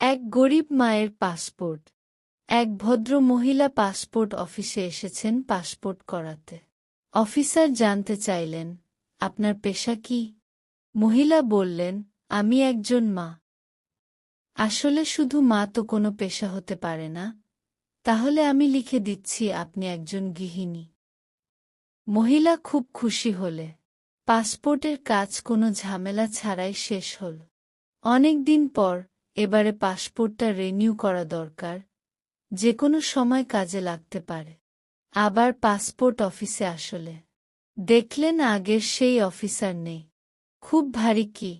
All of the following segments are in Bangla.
এক গরিব মায়ের পাসপোর্ট। এক ভদ্র মহিলা পাসপোর্ট অফিসে এসেছেন পাসপোর্ট করাতে। অফিসার জানতে চাইলেন, আপনার পেশা কি? মহিলা বললেন, আমি একজন মা। আসলে শুধু মা তো কোনো পেশা হতে পারে না। তাহলে আমি লিখে দিচ্ছি আপনি একজন গৃহিণী। মহিলা খুব খুশি হলে পাসপোর্টের কাজ কোনো ঝামেলা ছাড়াই শেষ হল। অনেক দিন পর এবারে পাসপোর্টটা রিনিউ করা দরকার, যে কোনো সময় কাজে লাগতে পারে। আবার পাসপোর্ট অফিসে আসলে দেখলেন আগের সেই অফিসার নেই। খুব ভারী কি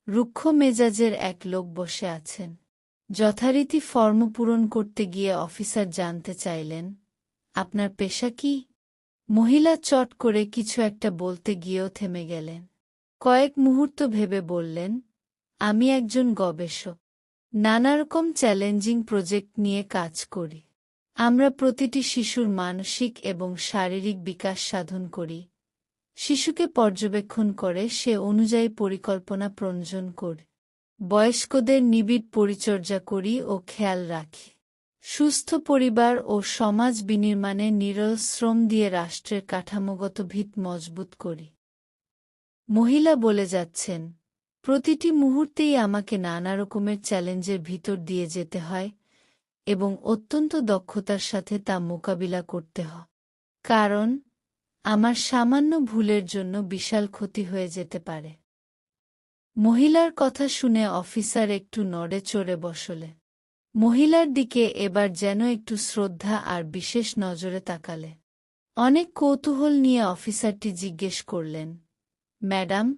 রুক্ষ মেজাজের এক লোক বসে আছেন। যথারীতি ফর্ম পূরণ করতে গিয়ে অফিসার জানতে চাইলেন, আপনার পেশা কি? মহিলা চট করে কিছু একটা বলতে গিয়েও থেমে গেলেন। কয়েক মুহূর্ত ভেবে বললেন, আমি একজন গবেষক। নানারকম চ্যালেঞ্জিং প্রজেক্ট নিয়ে কাজ করি। আমরা প্রতিটি শিশুর মানসিক এবং শারীরিক বিকাশ সাধন করি। শিশুকে পর্যবেক্ষণ করে সে অনুযায়ী পরিকল্পনা প্রণয়ন করি। বয়স্কদের নিবিড় পরিচর্যা করি ও খেয়াল রাখি। সুস্থ পরিবার ও সমাজ বিনির্মাণে নিরল শ্রম দিয়ে রাষ্ট্রের কাঠামোগত ভিত মজবুত করি। মহিলা বলে যাচ্ছেন, প্রতিটি মুহূর্তেই আমাকে নানা রকমের চ্যালেঞ্জের ভিতর দিয়ে যেতে হয় এবং অত্যন্ত দক্ষতার সাথে তা মোকাবিলা করতে হয়। কারণ আমার সামান্য ভুলের জন্য বিশাল ক্ষতি হয়ে যেতে পারে। মহিলার কথা শুনে অফিসার একটু নড়ে চড়ে বসলে। মহিলার দিকে এবার যেন একটু শ্রদ্ধা আর বিশেষ নজরে তাকালে। অনেক কৌতূহল নিয়ে অফিসারটি জিজ্ঞেস করলেন, ম্যাডাম,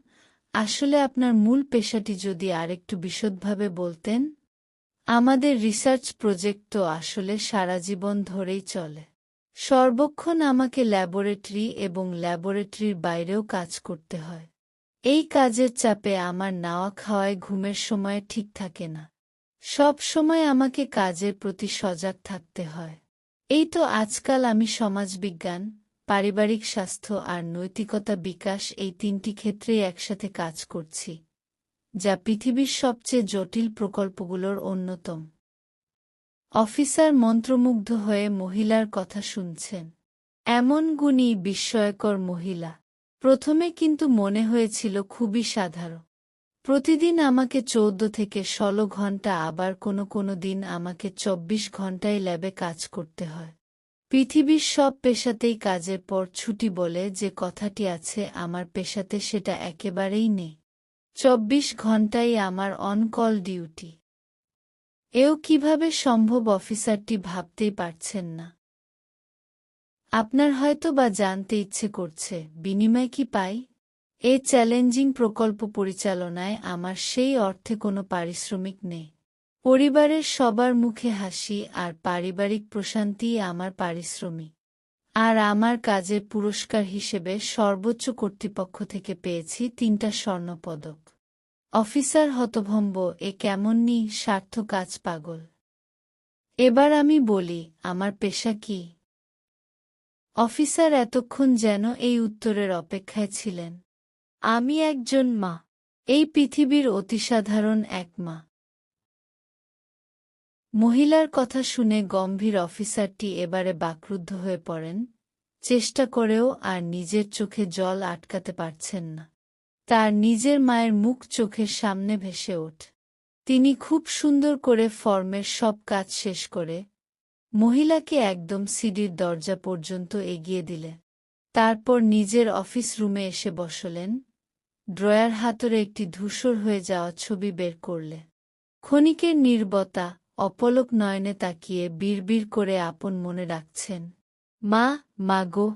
আসলে আপনার মূল পেশাটি যদি আরেকটু বিশদভাবে বলতেন। আমাদের রিসার্চ প্রজেক্ট তো আসলে সারা জীবন ধরেই চলে। সর্বক্ষণ আমাকে ল্যাবরেটরি এবং ল্যাবরেটরির বাইরেও কাজ করতে হয়। এই কাজের চাপে আমার নাওয়া খাওয়ায় ঘুমের সময় ঠিক থাকে না। সব সময় আমাকে কাজের প্রতি সজাগ থাকতে হয়। এই তো আজকাল আমি সমাজবিজ্ঞান, পারিবারিক স্বাস্থ্য আর নৈতিকতা বিকাশ এই তিনটি ক্ষেত্রেই একসাথে কাজ করছি, যা পৃথিবীর সবচেয়ে জটিল প্রকল্পগুলোর অন্যতম। অফিসার মন্ত্রমুগ্ধ হয়ে মহিলার কথা শুনছেন। এমন গুণী বিস্ময়কর মহিলা। প্রথমে কিন্তু মনে হয়েছিল খুবই সাধারণ। প্রতিদিন আমাকে 14 থেকে 16 ঘণ্টা, আবার কোনো দিন আমাকে 24 ঘণ্টায় ল্যাবে কাজ করতে হয়। পৃথিবীর সব পেশাতেই কাজের পর ছুটি বলে যে কথাটি আছে, আমার পেশাতে সেটা একেবারেই নেই। 24 ঘণ্টাই আমার অন কল ডিউটি। এও কিভাবে সম্ভব অফিসারটি ভাবতেই পারছেন না। আপনার হয়তো বা জানতে ইচ্ছে করছে, বিনিময় কি পাই? এই চ্যালেঞ্জিং প্রকল্প পরিচালনায় আমার সেই অর্থে কোনো পারিশ্রমিক নেই। পরিবারের সবার মুখে হাসি আর পারিবারিক প্রশান্তিই আমার পারিশ্রমিক। আর আমার কাজের পুরস্কার হিসেবে সর্বোচ্চ কর্তৃপক্ষ থেকে পেয়েছি 3টা স্বর্ণপদক। অফিসার হতভম্ব, এ কেমন স্বার্থ কাজ পাগল। এবার আমি বলি, আমার পেশা কি? অফিসার এতক্ষণ যেন এই উত্তরের অপেক্ষায় ছিলেন। আমি একজন মা। এই পৃথিবীর অতিসাধারণ এক মা। মহিলার কথা শুনে গম্ভীর অফিসারটি এবারে বাকরুদ্ধ হয়ে পড়েন। চেষ্টা করেও আর নিজের চোখে জল আটকাতে পারছেন না। তার নিজের মায়ের মুখ চোখের সামনে ভেসে ওঠে। তিনি খুব সুন্দর করে ফর্মের সব কাজ শেষ করে মহিলাকে একদম সিঁড়ির দরজা পর্যন্ত এগিয়ে দিলেন। তারপর নিজের অফিস রুমে এসে বসলেন। ড্রয়ার হাতরে একটি ধূসর হয়ে যাওয়া ছবি বের করলে। ক্ষণিকের নীরবতা, অপলক নয়নে তাকিয়ে বিড়বিড় করে আপন মনে ডাকছেন, মা, মা গো।